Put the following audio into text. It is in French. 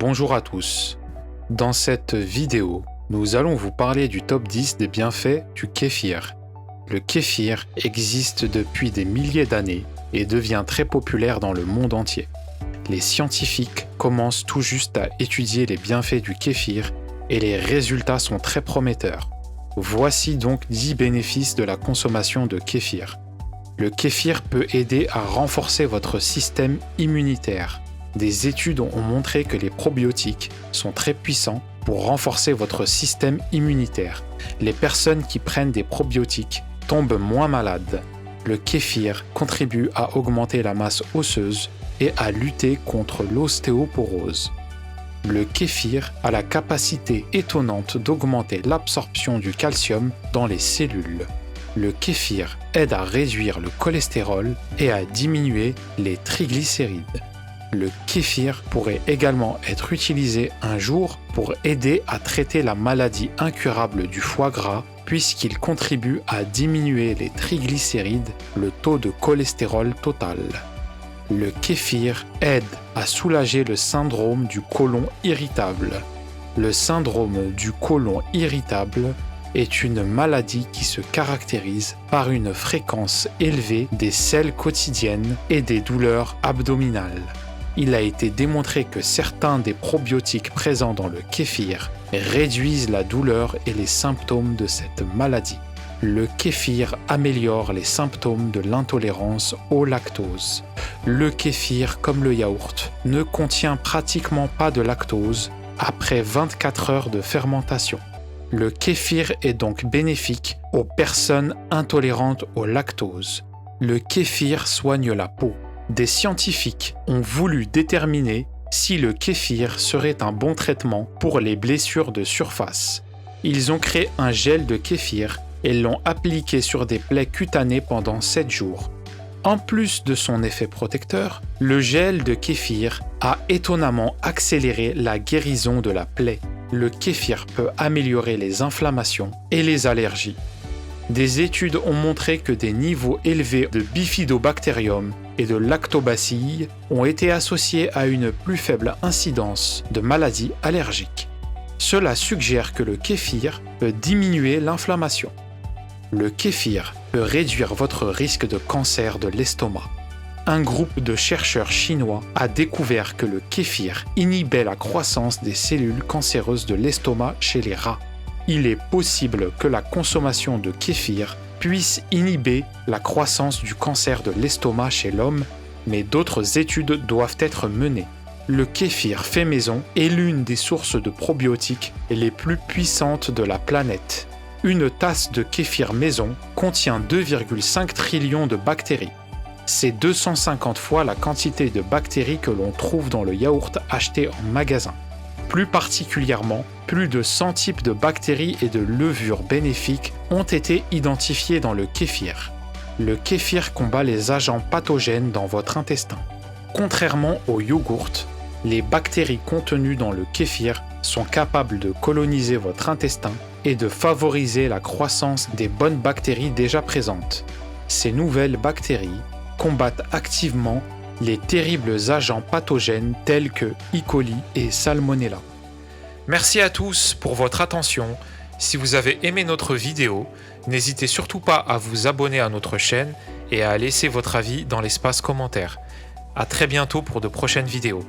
Bonjour à tous. Dans cette vidéo, nous allons vous parler du top 10 des bienfaits du kéfir. Le kéfir existe depuis des milliers d'années et devient très populaire dans le monde entier. Les scientifiques commencent tout juste à étudier les bienfaits du kéfir et les résultats sont très prometteurs. Voici donc 10 bénéfices de la consommation de kéfir. Le kéfir peut aider à renforcer votre système immunitaire. Des études ont montré que les probiotiques sont très puissants pour renforcer votre système immunitaire. Les personnes qui prennent des probiotiques tombent moins malades. Le kéfir contribue à augmenter la masse osseuse et à lutter contre l'ostéoporose. Le kéfir a la capacité étonnante d'augmenter l'absorption du calcium dans les cellules. Le kéfir aide à réduire le cholestérol et à diminuer les triglycérides. Le kéfir pourrait également être utilisé un jour pour aider à traiter la maladie incurable du foie gras puisqu'il contribue à diminuer les triglycérides, le taux de cholestérol total. Le kéfir aide à soulager le syndrome du côlon irritable. Le syndrome du côlon irritable est une maladie qui se caractérise par une fréquence élevée des selles quotidiennes et des douleurs abdominales. Il a été démontré que certains des probiotiques présents dans le kéfir réduisent la douleur et les symptômes de cette maladie. Le kéfir améliore les symptômes de l'intolérance au lactose. Le kéfir, comme le yaourt, ne contient pratiquement pas de lactose après 24 heures de fermentation. Le kéfir est donc bénéfique aux personnes intolérantes au lactose. Le kéfir soigne la peau. Des scientifiques ont voulu déterminer si le kéfir serait un bon traitement pour les blessures de surface. Ils ont créé un gel de kéfir et l'ont appliqué sur des plaies cutanées pendant 7 jours. En plus de son effet protecteur, le gel de kéfir a étonnamment accéléré la guérison de la plaie. Le kéfir peut améliorer les inflammations et les allergies. Des études ont montré que des niveaux élevés de bifidobacterium et de lactobacilles ont été associés à une plus faible incidence de maladies allergiques. Cela suggère que le kéfir peut diminuer l'inflammation. Le kéfir peut réduire votre risque de cancer de l'estomac. Un groupe de chercheurs chinois a découvert que le kéfir inhibait la croissance des cellules cancéreuses de l'estomac chez les rats. Il est possible que la consommation de kéfir puisse inhiber la croissance du cancer de l'estomac chez l'homme, mais d'autres études doivent être menées. Le kéfir fait maison est l'une des sources de probiotiques les plus puissantes de la planète. Une tasse de kéfir maison contient 2,5 trillions de bactéries. C'est 250 fois la quantité de bactéries que l'on trouve dans le yaourt acheté en magasin. Plus particulièrement, plus de 100 types de bactéries et de levures bénéfiques ont été identifiés dans le kéfir. Le kéfir combat les agents pathogènes dans votre intestin. Contrairement au yogourt, les bactéries contenues dans le kéfir sont capables de coloniser votre intestin et de favoriser la croissance des bonnes bactéries déjà présentes. Ces nouvelles bactéries combattent activement les terribles agents pathogènes tels que E. coli et Salmonella. Merci à tous pour votre attention. Si vous avez aimé notre vidéo, n'hésitez surtout pas à vous abonner à notre chaîne et à laisser votre avis dans l'espace commentaire. À très bientôt pour de prochaines vidéos.